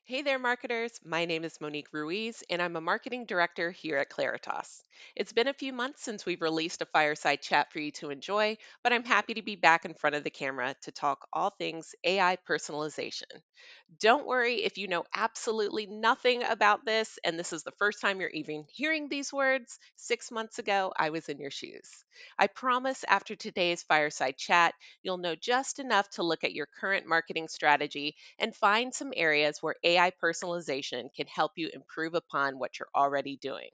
Hey there, marketers. My name is Monique Ruiz, and I'm a marketing director here at Claritas. It's been a few months since we've released a fireside chat for you to enjoy, but I'm happy to be back in front of the camera to talk all things AI personalization. Don't worry if you know absolutely nothing about this, and this is the first time you're even hearing these words. 6 months ago, I was in your shoes. I promise after today's fireside chat, you'll know just enough to look at your current marketing strategy and find some areas where AI personalization can help you improve upon what you're already doing.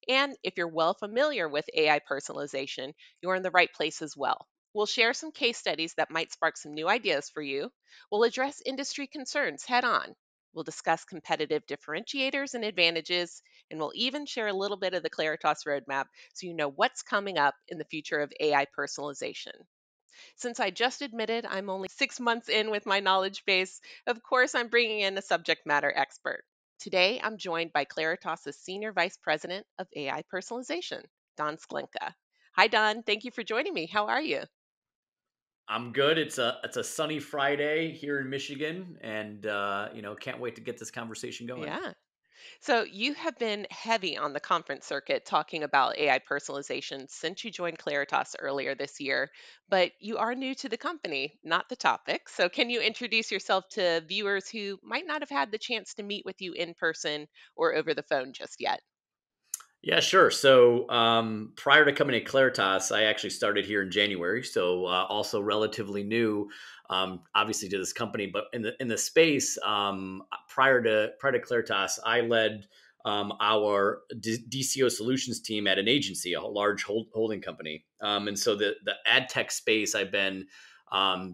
And if you're well familiar with AI personalization, you're in the right place as well. We'll share some case studies that might spark some new ideas for you. We'll address industry concerns head on. We'll discuss competitive differentiators and advantages, and we'll even share a little bit of the Claritas roadmap so you know what's coming up in the future of AI personalization. Since I just admitted I'm only 6 months in with my knowledge base, of course I'm bringing in a subject matter expert. Today, I'm joined by Claritas' Senior Vice President of AI Personalization, Don Sklenka. Hi, Don. Thank you for joining me. How are you? I'm good. It's a sunny Friday here in Michigan, and can't wait to get this conversation going. Yeah. So, you have been heavy on the conference circuit talking about AI personalization since you joined Claritas earlier this year, but you are new to the company, not the topic. So, can you introduce yourself to viewers who might not have had the chance to meet with you in person or over the phone just yet? Yeah, sure. So prior to coming to Claritas, I actually started here in January, so also relatively new, obviously to this company. But in the space, prior to Claritas, I led our DCO solutions team at an agency, a large holding company, and so the ad tech space I've been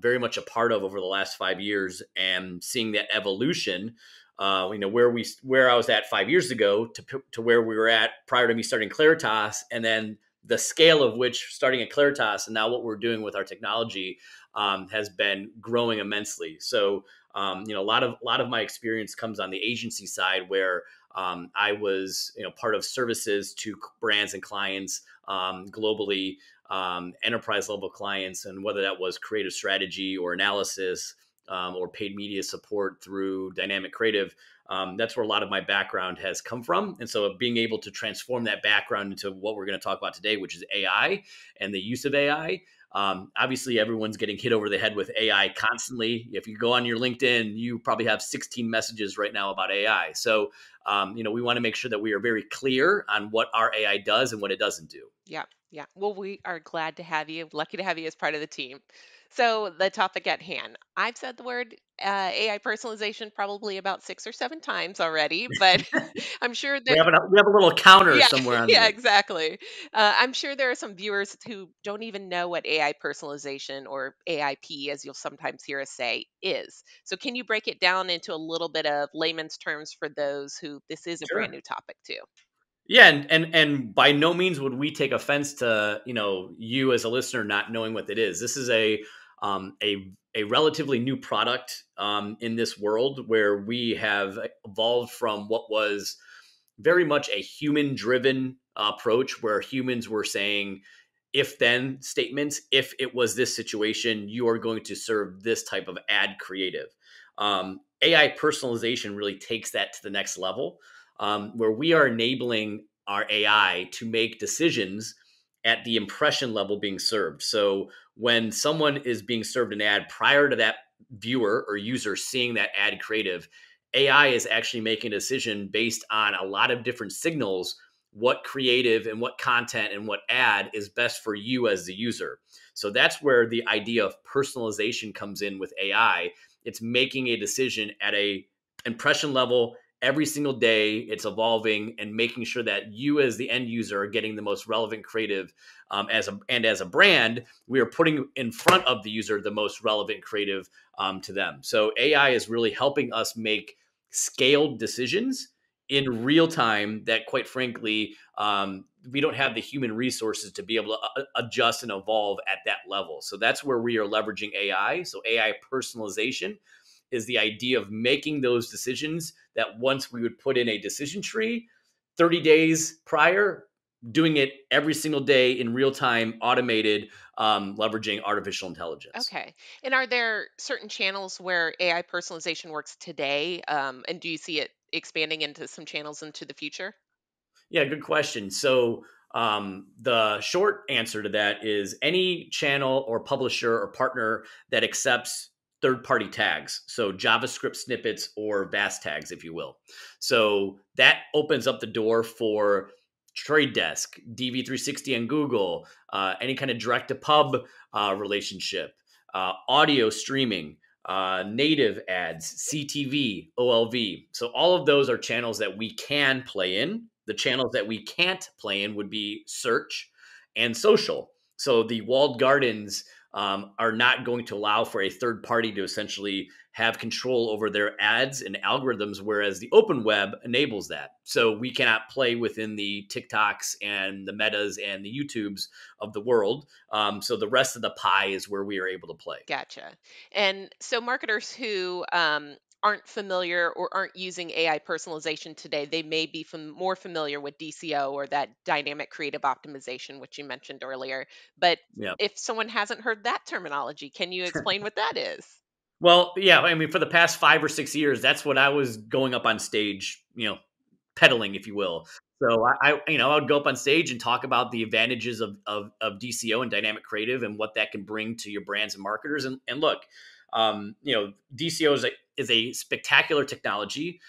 very much a part of over the last 5 years, and seeing that evolution, where I was at 5 years ago to where we were at prior to me starting Claritas, and then the scale of which starting at Claritas and now what we're doing with our technology has been growing immensely. So a lot of my experience comes on the agency side, where I was part of services to brands and clients globally, enterprise level clients, and whether that was creative strategy or analysis, or paid media support through dynamic creative. That's where a lot of my background has come from. And so being able to transform that background into what we're going to talk about today, which is AI and the use of AI. Obviously, everyone's getting hit over the head with AI constantly. If you go on your LinkedIn, you probably have 16 messages right now about AI. So, we want to make sure that we are very clear on what our AI does and what it doesn't do. Yeah, yeah. Well, we are glad to have you, lucky to have you as part of the team. So, the topic at hand. I've said the word AI personalization probably about 6 or 7 times already, but I'm sure We that, we have a little counter yeah, somewhere on yeah, there. exactly. I'm sure there are some viewers who don't even know what AI personalization or AIP, as you'll sometimes hear us say, is. So, can you break it down into a little bit of layman's terms for those who this is a brand Sure. new topic to? Yeah, and by no means would we take offense to you as a listener not knowing what it is. This is a relatively new product in this world, where we have evolved from what was very much a human driven approach, where humans were saying if then statements. If it was this situation, you are going to serve this type of ad creative. AI personalization really takes that to the next level, where we are enabling our AI to make decisions at the impression level being served. So when someone is being served an ad, prior to that viewer or user seeing that ad creative, AI is actually making a decision based on a lot of different signals, what creative and what content and what ad is best for you as the user. So that's where the idea of personalization comes in with AI. It's making a decision at a impression level every single day. It's evolving and making sure that you as the end user are getting the most relevant creative, as a brand, we are putting in front of the user the most relevant creative to them. So AI is really helping us make scaled decisions in real time that, quite frankly, we don't have the human resources to be able to adjust and evolve at that level. So that's where we are leveraging AI. So AI personalization is the idea of making those decisions that once we would put in a decision tree 30 days prior, doing it every single day in real time, automated, leveraging artificial intelligence. Okay. And are there certain channels where AI personalization works today? And do you see it expanding into some channels into the future? Yeah, good question. So, the short answer to that is any channel or publisher or partner that accepts third party tags. So, JavaScript snippets or VAS tags, if you will. So, that opens up the door for Trade Desk, DV360 on Google, any kind of direct to pub relationship, audio streaming. Native ads, CTV, OLV. So all of those are channels that we can play in. The channels that we can't play in would be search and social. So the walled gardens are not going to allow for a third party to essentially have control over their ads and algorithms, whereas the open web enables that. So we cannot play within the TikToks and the Metas and the YouTubes of the world. So the rest of the pie is where we are able to play. Gotcha. And so marketers who aren't familiar or aren't using AI personalization today, they may be more familiar with DCO or that dynamic creative optimization, which you mentioned earlier. But Yeah. if someone hasn't heard that terminology, can you explain what that is? Well, yeah, I mean, for the past 5 or 6 years, that's what I was going up on stage, peddling, if you will. So I would go up on stage and talk about the advantages of DCO and dynamic creative and what that can bring to your brands and marketers. And look, DCO is a spectacular technology.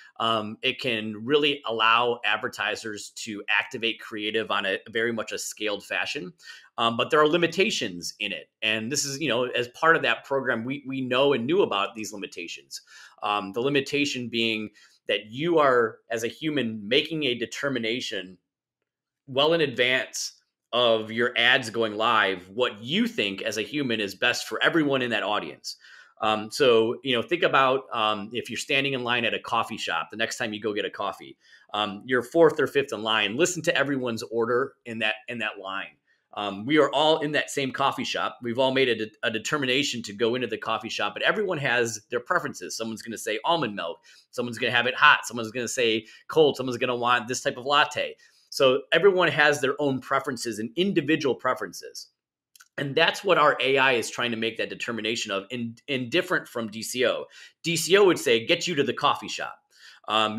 It can really allow advertisers to activate creative on a very much a scaled fashion. But there are limitations in it. And this is, as part of that program, we know and knew about these limitations. The limitation being that you are, as a human, making a determination well in advance of your ads going live, what you think as a human is best for everyone in that audience. So, think about if you're standing in line at a coffee shop, the next time you go get a coffee, you're fourth or fifth in line. Listen to everyone's order in that line. We are all in that same coffee shop. We've all made a determination to go into the coffee shop, but everyone has their preferences. Someone's going to say almond milk. Someone's going to have it hot. Someone's going to say cold. Someone's going to want this type of latte. So everyone has their own preferences and individual preferences. And that's what our AI is trying to make that determination of, in different from DCO. DCO would say, get you to the coffee shop.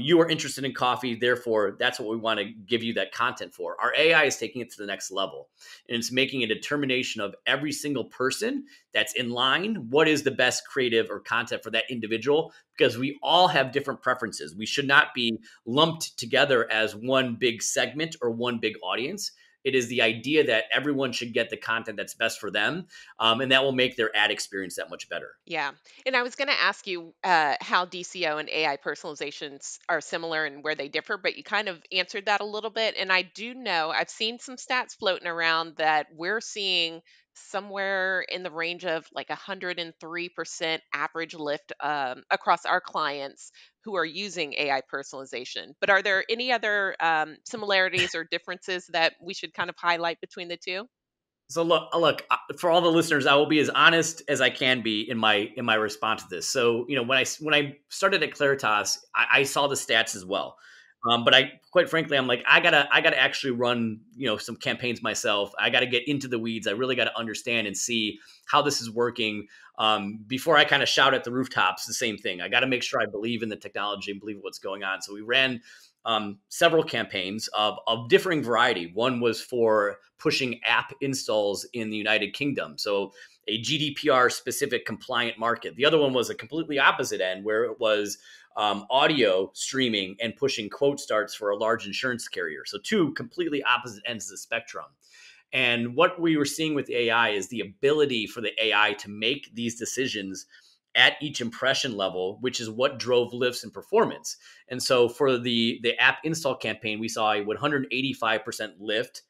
You are interested in coffee, therefore, that's what we want to give you that content for. Our AI is taking it to the next level, and it's making a determination of every single person that's in line. What is the best creative or content for that individual? Because we all have different preferences. We should not be lumped together as one big segment or one big audience. It is the idea that everyone should get the content that's best for them, and that will make their ad experience that much better. Yeah. And I was going to ask you how DCO and AI personalizations are similar and where they differ, but you kind of answered that a little bit. And I do know I've seen some stats floating around that we're seeing somewhere in the range of like 103% average lift across our clients who are using AI personalization. But are there any other similarities or differences that we should kind of highlight between the two? So look, for all the listeners, I will be as honest as I can be in my response to this. So when I started at Claritas, I saw the stats as well, but I quite frankly, I'm like, I gotta actually run some campaigns myself. I got to get into the weeds. I really got to understand and see how this is working before I kind of shout at the rooftops. The same thing. I got to make sure I believe in the technology and believe what's going on. So we ran several campaigns of differing variety. One was for pushing app installs in the United Kingdom, so a GDPR specific compliant market. The other one was a completely opposite end, where it was audio streaming and pushing quote starts for a large insurance carrier. So two completely opposite ends of the spectrum. And what we were seeing with AI is the ability for the AI to make these decisions at each impression level, which is what drove lifts in performance. And so for the app install campaign, we saw a 185% lift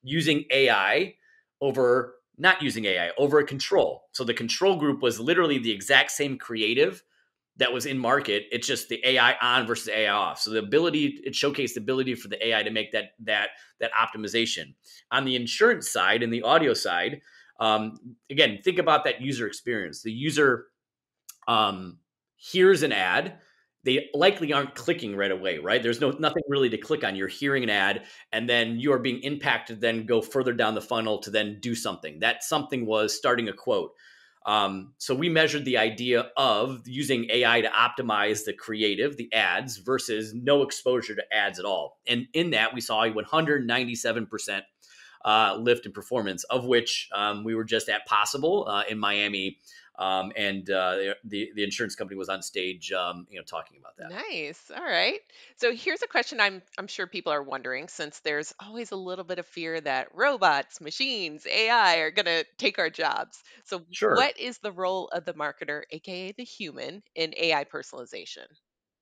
using AI over not using AI over a control. So the control group was literally the exact same creative that was in market. It's just the AI on versus AI off. So it showcased the ability for the AI to make that optimization. On the insurance side and the audio side, again, think about that user experience. The user hears an ad they likely aren't clicking right away, right? There's nothing really to click on. You're hearing an ad, and then you are being impacted, then go further down the funnel to then do something. That something was starting a quote. So we measured the idea of using AI to optimize the creative, the ads, versus no exposure to ads at all. And in that, we saw a 197% lift in performance, of which we were just at Possible in Miami, and the insurance company was on stage, talking about that. Nice. All right. So here's a question I'm sure people are wondering, since there's always a little bit of fear that robots, machines, AI are going to take our jobs. So Sure. what is the role of the marketer, aka the human, in AI personalization?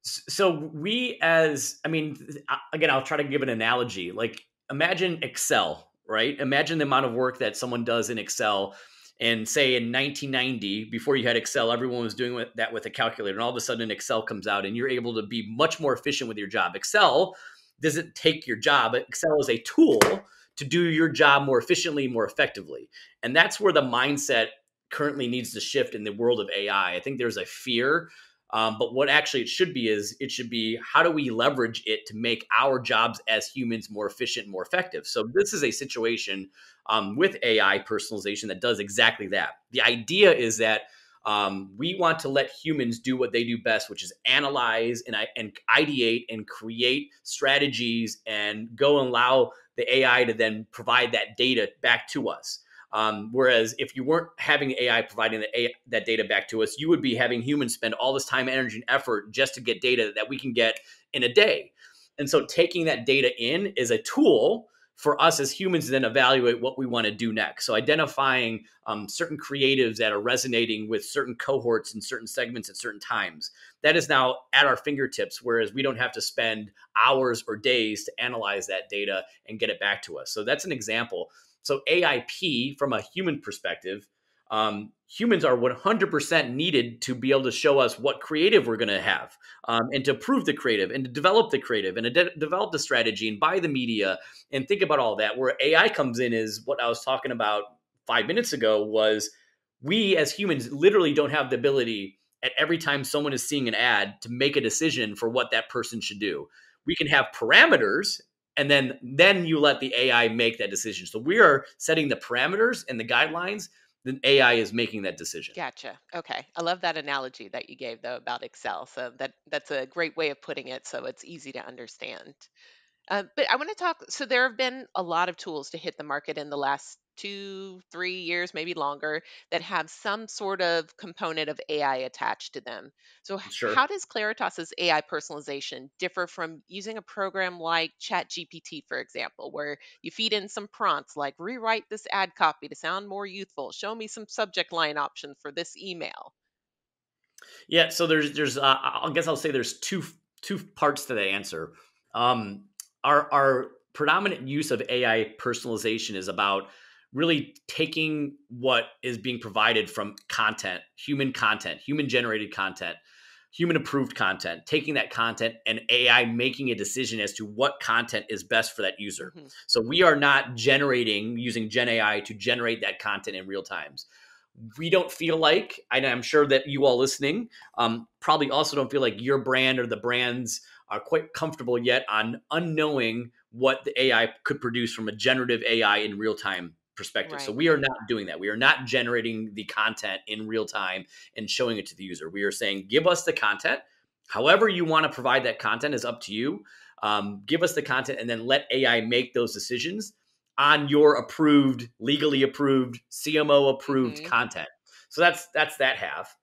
So we, as I mean, again, I'll try to give an analogy. Like, imagine Excel, right? Imagine the amount of work that someone does in Excel. And say in 1990, before you had Excel, everyone was doing that with a calculator. And all of a sudden, Excel comes out and you're able to be much more efficient with your job. Excel doesn't take your job, Excel is a tool to do your job more efficiently, more effectively. And that's where the mindset currently needs to shift in the world of AI. I think there's a fear, but what actually it should be is, it should be, how do we leverage it to make our jobs as humans more efficient, more effective? So this is a situation with AI personalization that does exactly that. The idea is that we want to let humans do what they do best, which is analyze and ideate and create strategies, and go and allow the AI to then provide that data back to us. Whereas if you weren't having AI providing that data back to us, you would be having humans spend all this time, energy, and effort just to get data that we can get in a day. And so taking that data in is a tool for us as humans to then evaluate what we want to do next. So identifying certain creatives that are resonating with certain cohorts and certain segments at certain times. That is now at our fingertips, whereas we don't have to spend hours or days to analyze that data and get it back to us. So that's an example. So AIP, from a human perspective, humans are 100% needed to be able to show us what creative we're going to have, and to prove the creative, and to develop the creative, and to develop the strategy, and buy the media, and think about all that. Where AI comes in is what I was talking about 5 minutes ago, was we as humans literally don't have the ability at every time someone is seeing an ad to make a decision for what that person should do. We can have parameters, and then you let the AI make that decision. So we are setting the parameters and the guidelines, then AI is making that decision. Gotcha. Okay. I love that analogy that you gave though about Excel. So that's a great way of putting it so it's easy to understand. But I want to talk. So there have been a lot of tools to hit the market in the last 2, 3 years, maybe longer, that have some sort of component of AI attached to them. So Sure. how does Claritas's AI personalization differ from using a program like ChatGPT, for example, where you feed in some prompts like rewrite this ad copy to sound more youthful, show me some subject line options for this email? Yeah. So there's I guess I'll say there's two parts to the answer. Um, our predominant use of AI personalization is about really taking what is being provided from content, human generated content, human approved content, taking that content and AI making a decision as to what content is best for that user. Hmm. So we are not generating using Gen AI to generate that content in real times. We don't feel like, and I'm sure that you all listening probably also don't feel like your brand or the brands are quite comfortable yet on unknowing what the AI could produce from a generative AI in real time perspective. So Right. we are not doing that. We are not generating the content in real time and showing it to the user. We are saying, give us the content. However you want to provide that content is up to you. Give us the content, and then let AI make those decisions on your approved, legally approved, CMO approved Hmm. content. So that's that half.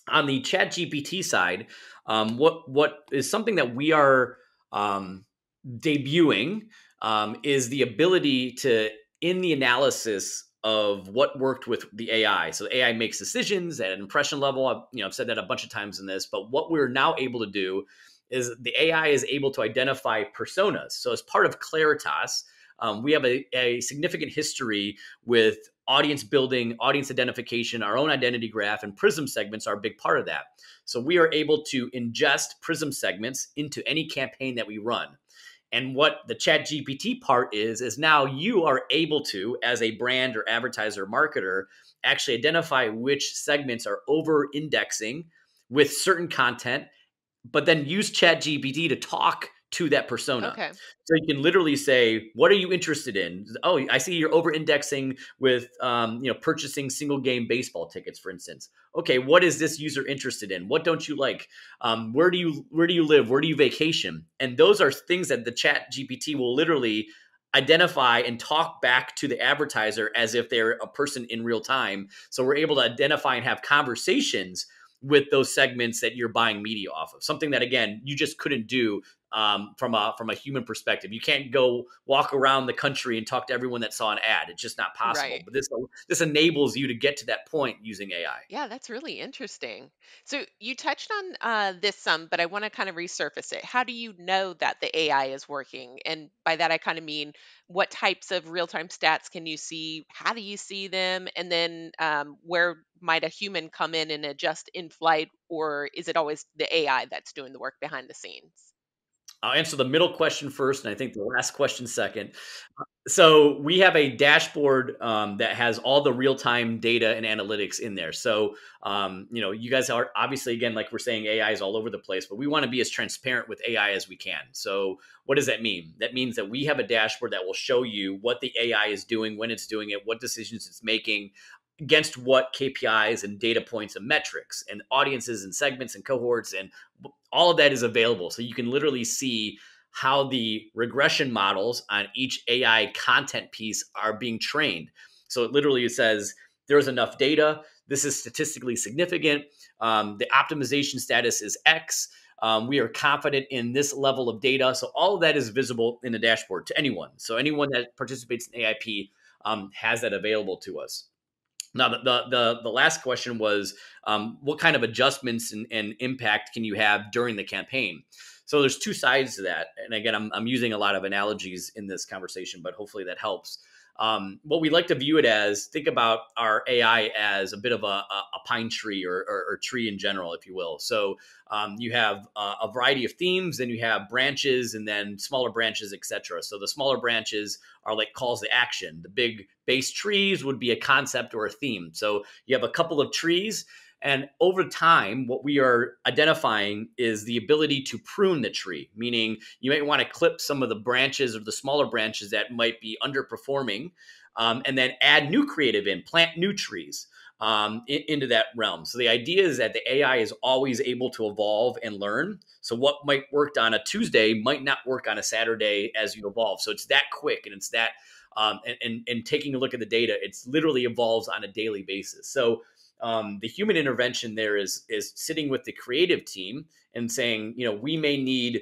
On the Chat GPT side, what is something that we are debuting, is the ability to, in the analysis of what worked with the AI. So AI makes decisions at an impression level. I've said that a bunch of times in this, but what we're now able to do is the AI is able to identify personas. So as part of Claritas, we have a significant history with audience building, audience identification, our own identity graph, and Prism segments are a big part of that. So we are able to ingest Prism segments into any campaign that we run. And what the Chat GPT part is now you are able to, as a brand or advertiser or marketer, actually identify which segments are over indexing with certain content, but then use ChatGPT to talk to that persona. Okay. So you can literally say, "What are you interested in?" Oh, I see you're over indexing with, purchasing single game baseball tickets, for instance. Okay, what is this user interested in? What don't you like? Where do you live? Where do you vacation? And those are things that the Chat GPT will literally identify and talk back to the advertiser as if they're a person in real time. So we're able to identify and have conversations with those segments that you're buying media off of. Something that, again, you just couldn't do from a human perspective. You can't go walk around the country and talk to everyone that saw an ad. It's just not possible. Right. But this enables you to get to that point using AI. Yeah, that's really interesting. So you touched on this some, but I want to kind of resurface it. How do you know that the AI is working? And by that, I kind of mean what types of real time stats can you see? How do you see them? And then where might a human come in and adjust in flight? Or is it always the AI that's doing the work behind the scenes? I'll answer the middle question first, and I think the last question second. So we have a dashboard that has all the real time data and analytics in there. So you guys are obviously, again, like we're saying, AI is all over the place, but we want to be as transparent with AI as we can. So what does that mean? That means that we have a dashboard that will show you what the AI is doing, when it's doing it, what decisions it's making, against what KPIs and data points and metrics and audiences and segments and cohorts, and all of that is available. So you can literally see how the regression models on each AI content piece are being trained. So it literally says there's enough data. This is statistically significant. The optimization status is X. We are confident in this level of data. So all of that is visible in the dashboard to anyone. So anyone that participates in AIP has that available to us. Now, the last question was, what kind of adjustments and impact can you have during the campaign? So there's two sides to that, and again, I'm using a lot of analogies in this conversation, but hopefully that helps. What we like to view it as, think about our AI as a bit of a pine tree or tree in general, if you will. So you have a variety of themes, then you have branches, and then smaller branches, etc. So the smaller branches are like calls to action. The big base trees would be a concept or a theme. So you have a couple of trees, and over time, what we are identifying is the ability to prune the tree, meaning you might want to clip some of the branches or the smaller branches that might be underperforming, and then add new creative in, plant new trees into that realm. So the idea is that the AI is always able to evolve and learn. So what might work on a Tuesday might not work on a Saturday as you evolve. So it's that quick, and it's that and taking a look at the data, it's literally evolves on a daily basis. So the human intervention there is sitting with the creative team and saying, we may need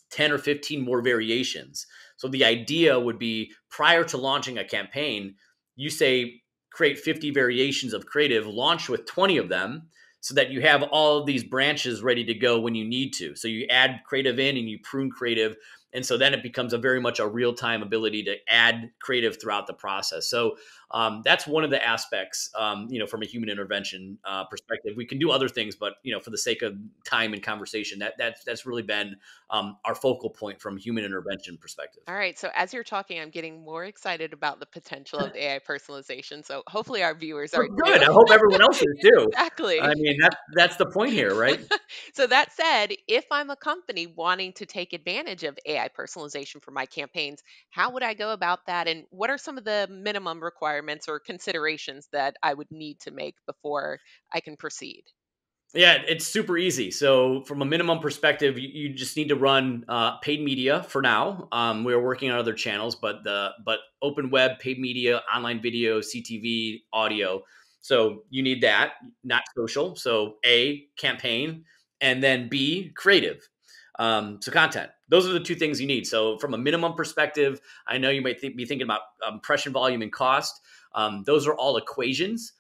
10 or 15 more variations. So the idea would be, prior to launching a campaign, you say create 50 variations of creative, launch with 20 of them, so that you have all of these branches ready to go when you need to. So you add creative in and you prune creative. And so then it becomes a very much a real-time ability to add creative throughout the process. So that's one of the aspects, from a human intervention perspective. We can do other things, but for the sake of time and conversation, that's really been our focal point from human intervention perspective. All right. So as you're talking, I'm getting more excited about the potential of AI personalization. So hopefully our viewers are Well, too. good. I hope everyone else is too. I Exactly. mean, that's the point here, right? So that said, if I'm a company wanting to take advantage of AI personalization for my campaigns, how would I go about that? And what are some of the minimum requirements or considerations that I would need to make before I can proceed? Yeah, it's super easy. So, from a minimum perspective, you just need to run paid media for now. We're working on other channels, but open web, paid media, online video, CTV, audio. So you need that, not social. So A, campaign, and then B, creative. So content. Those are the two things you need. So from a minimum perspective, I know you might be thinking about impression volume and cost. Those are all equations.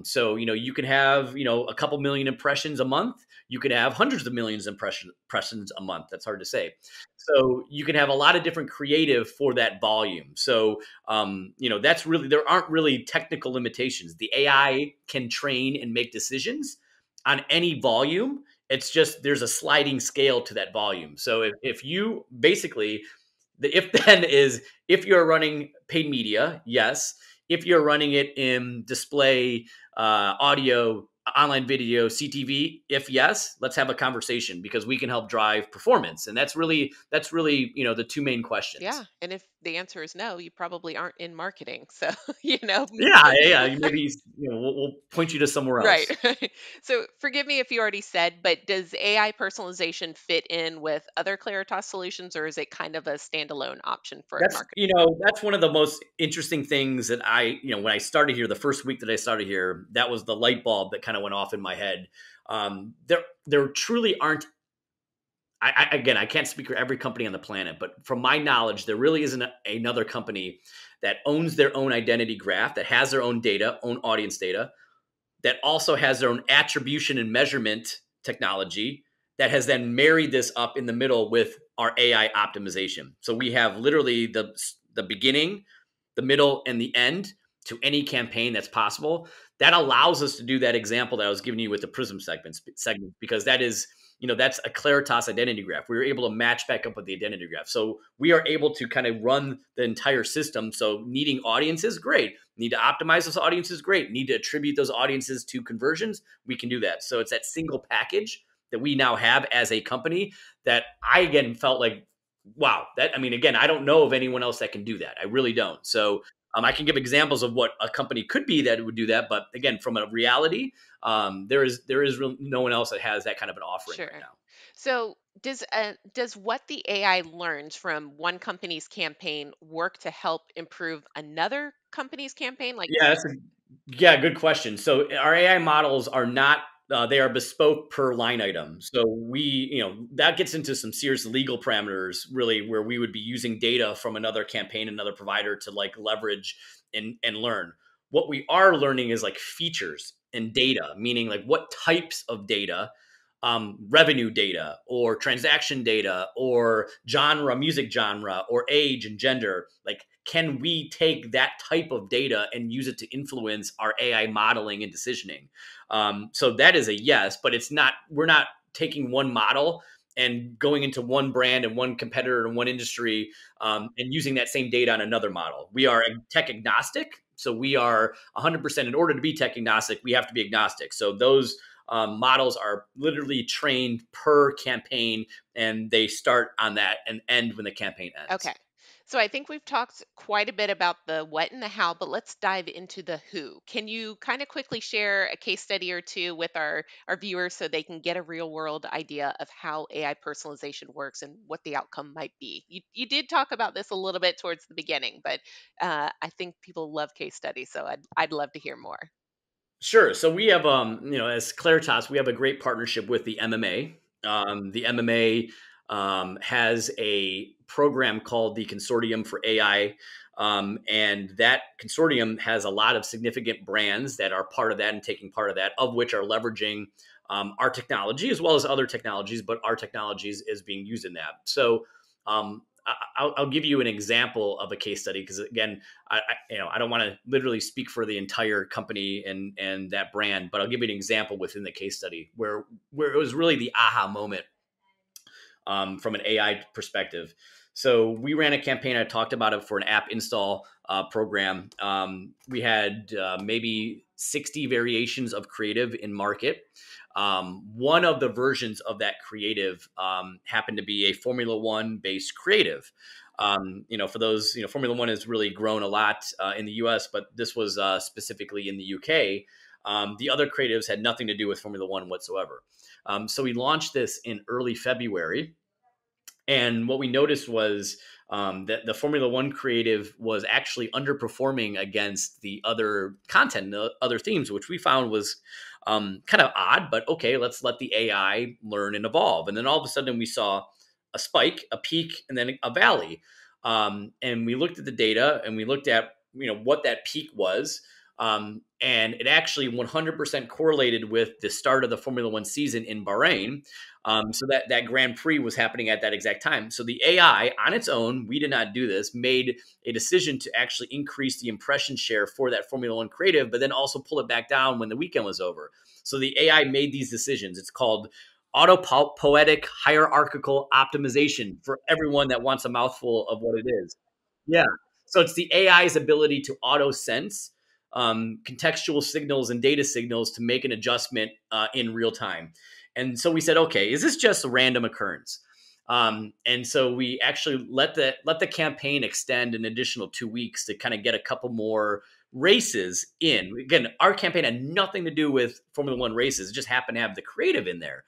So you can have a couple million impressions a month. You could have hundreds of millions of impressions a month. That's hard to say. So you can have a lot of different creative for that volume. So that's really, there aren't really technical limitations. The AI can train and make decisions on any volume. It's just there's a sliding scale to that volume. So if you basically, the if then is, if you're running paid media, yes. If you're running it in display, audio, online video, CTV? If yes, let's have a conversation because we can help drive performance. And that's really the two main questions. Yeah, and if the answer is no, you probably aren't in marketing. So, Yeah, yeah, yeah. Maybe we'll point you to somewhere right, else. right. So, forgive me if you already said, but does AI personalization fit in with other Claritas solutions, or is it kind of a standalone option for That's marketing? you know that's one of the most interesting things that when I started here, the first week that I started here, that was the light bulb that kind of went off in my head. There truly aren't. Again, I can't speak for every company on the planet, but from my knowledge, there really isn't another company that owns their own identity graph, that has their own data, own audience data, that also has their own attribution and measurement technology that has then married this up in the middle with our AI optimization. So we have literally the beginning, the middle, and the end to any campaign that's possible. That allows us to do that example that I was giving you with the Prism segment because that's a Claritas identity graph. We were able to match back up with the identity graph. So we are able to kind of run the entire system. So needing audiences, great. Need to optimize those audiences, great. Need to attribute those audiences to conversions, we can do that. So it's that single package that we now have as a company that I again felt like, wow, that I mean, again, I don't know of anyone else that can do that. I really don't. So I can give examples of what a company could be that would do that, but again, from a reality, there is no one else that has that kind of an offering right Sure. now. So, does what the AI learns from one company's campaign work to help improve another company's campaign? Like, Yeah, yeah, good question. So our AI models are not they are bespoke per line item. So that gets into some serious legal parameters really where we would be using data from another campaign, another provider to like leverage and learn. What we are learning is like features and data, meaning like what types of data, revenue data or transaction data or genre, music genre or age and gender, like can we take that type of data and use it to influence our AI modeling and decisioning? So that is a yes, but we're not taking one model and going into one brand and one competitor in one industry and using that same data on another model. We are tech agnostic. So we are 100%. In order to be tech agnostic, we have to be agnostic. So those models are literally trained per campaign and they start on that and end when the campaign okay. ends. So I think we've talked quite a bit about the what and the how, but let's dive into the who. Can you kind of quickly share a case study or two with our viewers so they can get a real world idea of how AI personalization works and what the outcome might be? You did talk about this a little bit towards the beginning, but I think people love case studies, so I'd love to hear more. Sure. So we have, as Claritas, we have a great partnership with the MMA. The MMA has a program called the Consortium for AI. And that consortium has a lot of significant brands that are part of that and taking part of that, of which are leveraging our technology as well as other technologies, but our technologies is being used in that. So I'll give you an example of a case study because again, I don't want to literally speak for the entire company and that brand, but I'll give you an example within the case study where it was really the aha moment from an AI perspective. So we ran a campaign. I talked about it for an app install program. We had maybe 60 variations of creative in market. One of the versions of that creative happened to be a Formula One based creative. For those, Formula One has really grown a lot in the US, but this was specifically in the UK. The other creatives had nothing to do with Formula One whatsoever. So we launched this in early February. And what we noticed was that the Formula One creative was actually underperforming against the other content, the other themes, which we found was kind of odd, but okay, let's let the AI learn and evolve. And then all of a sudden we saw a spike, a peak, and then a valley. And we looked at the data and we looked at what that peak was. And it actually 100% correlated with the start of the Formula One season in Bahrain. So that Grand Prix was happening at that exact time. So the AI on its own, we did not do this, made a decision to actually increase the impression share for that Formula One creative, but then also pull it back down when the weekend was over. So the AI made these decisions. It's called autopoetic hierarchical optimization for everyone that wants a mouthful of what it is. Yeah. So it's the AI's ability to auto sense contextual signals and data signals to make an adjustment in real time. And so we said, okay, is this just a random occurrence? And so we actually let the campaign extend an additional 2 weeks to kind of get a couple more races in. Again, our campaign had nothing to do with Formula One races; it just happened to have the creative in there.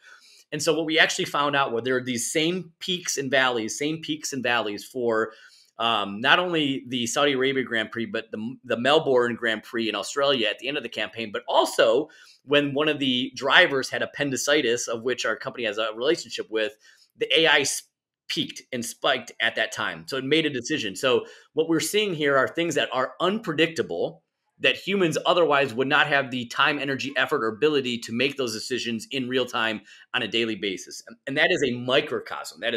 And so what we actually found out were there are these same peaks and valleys for not only the Saudi Arabia Grand Prix, but the Melbourne Grand Prix in Australia at the end of the campaign, but also when one of the drivers had appendicitis, of which our company has a relationship with, the AI peaked and spiked at that time. So it made a decision. So what we're seeing here are things that are unpredictable that humans otherwise would not have the time, energy, effort, or ability to make those decisions in real time on a daily basis. And that is a microcosm. That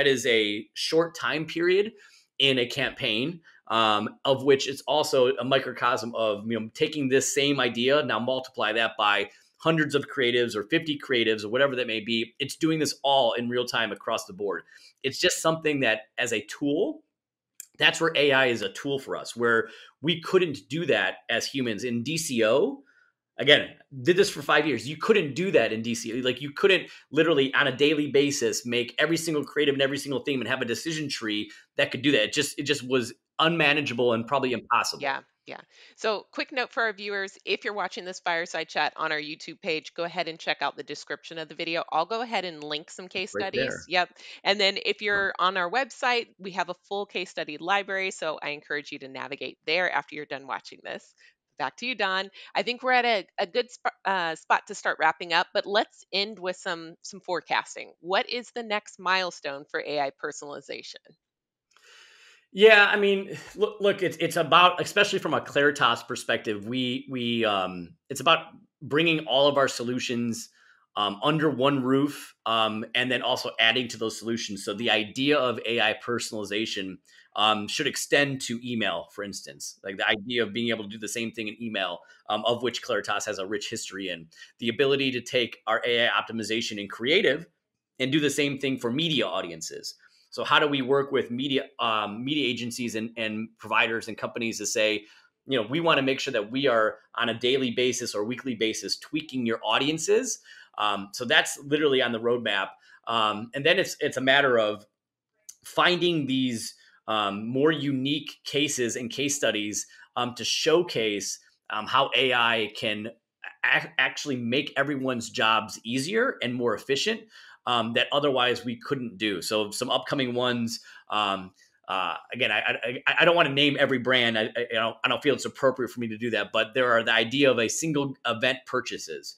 is a short time period in a campaign, of which it's also a microcosm of taking this same idea, now multiply that by hundreds of creatives or 50 creatives or whatever that may be. It's doing this all in real time across the board. It's just something that, as a tool, that's where AI is a tool for us, where we couldn't do that as humans in DCO. Again, did this for 5 years. You couldn't do that in DCO. Like, you couldn't literally on a daily basis make every single creative and every single theme and have a decision tree that could do that. It just was unmanageable and probably impossible. Yeah, yeah. So, quick note for our viewers, if you're watching this fireside chat on our YouTube page, go ahead and check out the description of the video. I'll go ahead and link some case Right studies. there. Yep. And then if you're on our website, we have a full case study library. So, I encourage you to navigate there after you're done watching this. Back to you, Don. I think we're at a good spot to start wrapping up, but let's end with some forecasting. What is the next milestone for AI personalization? Yeah, I mean, look, it's about, especially from a Claritas perspective, it's about bringing all of our solutions under one roof, and then also adding to those solutions. So the idea of AI personalization should extend to email, for instance, like the idea of being able to do the same thing in email, of which Claritas has a rich history in. The ability to take our AI optimization in creative and do the same thing for media audiences. So how do we work with media agencies and providers and companies to say, we want to make sure that we are on a daily basis or weekly basis tweaking your audiences. So that's literally on the roadmap. And then it's a matter of finding these more unique cases and case studies to showcase how AI can actually make everyone's jobs easier and more efficient, that otherwise we couldn't do. So some upcoming ones. Again, I don't want to name every brand. I don't feel it's appropriate for me to do that. But there are the idea of a single event purchases.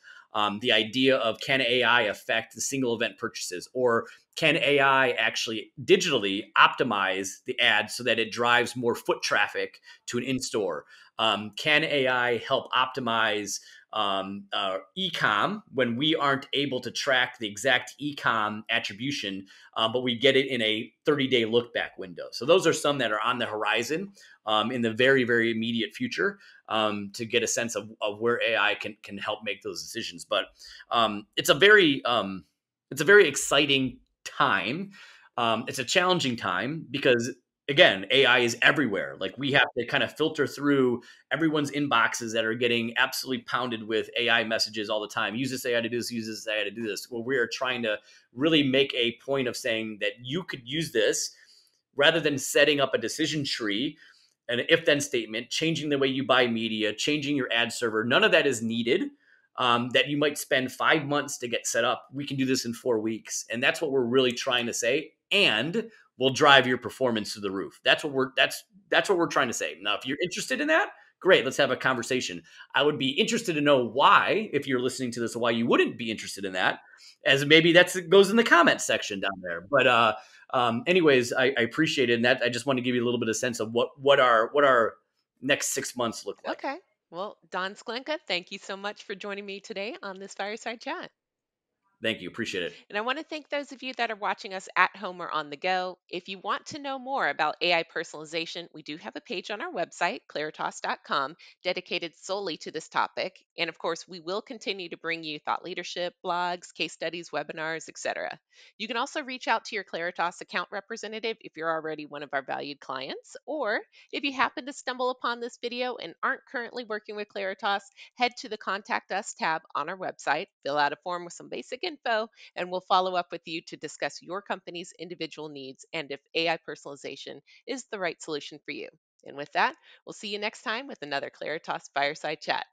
The idea of, can AI affect the single event purchases, or can AI actually digitally optimize the ad so that it drives more foot traffic to an in-store? Can AI help optimize ecom when we aren't able to track the exact ecom attribution, but we get it in a 30-day look back window? So those are some that are on the horizon in the very, very immediate future, to get a sense of where AI can help make those decisions. But it's a very exciting time. It's a challenging time because, again, AI is everywhere. Like, we have to kind of filter through everyone's inboxes that are getting absolutely pounded with AI messages all the time. Use this AI to do this, use this AI to do this. Well, we are trying to really make a point of saying that you could use this rather than setting up a decision tree, an if then statement, changing the way you buy media, changing your ad server. None of that is needed. That you might spend 5 months to get set up. We can do this in 4 weeks. And that's what we're really trying to say. And we'll drive your performance to the roof. That's what we're trying to say. Now, if you're interested in that, great, let's have a conversation. I would be interested to know why, if you're listening to this, why you wouldn't be interested in that, as maybe goes in the comments section down there. But anyways, I appreciate it. And that, I just want to give you a little bit of sense of what our next 6 months look like. Okay. Well, Don Sklenka, thank you so much for joining me today on this fireside chat. Thank you. Appreciate it. And I want to thank those of you that are watching us at home or on the go. If you want to know more about AI personalization, we do have a page on our website, claritas.com, dedicated solely to this topic. And of course, we will continue to bring you thought leadership, blogs, case studies, webinars, etc. You can also reach out to your Claritas account representative if you're already one of our valued clients, or if you happen to stumble upon this video and aren't currently working with Claritas, head to the Contact Us tab on our website, fill out a form with some basic info, and we'll follow up with you to discuss your company's individual needs and if AI personalization is the right solution for you. And with that, we'll see you next time with another Claritas Fireside Chat.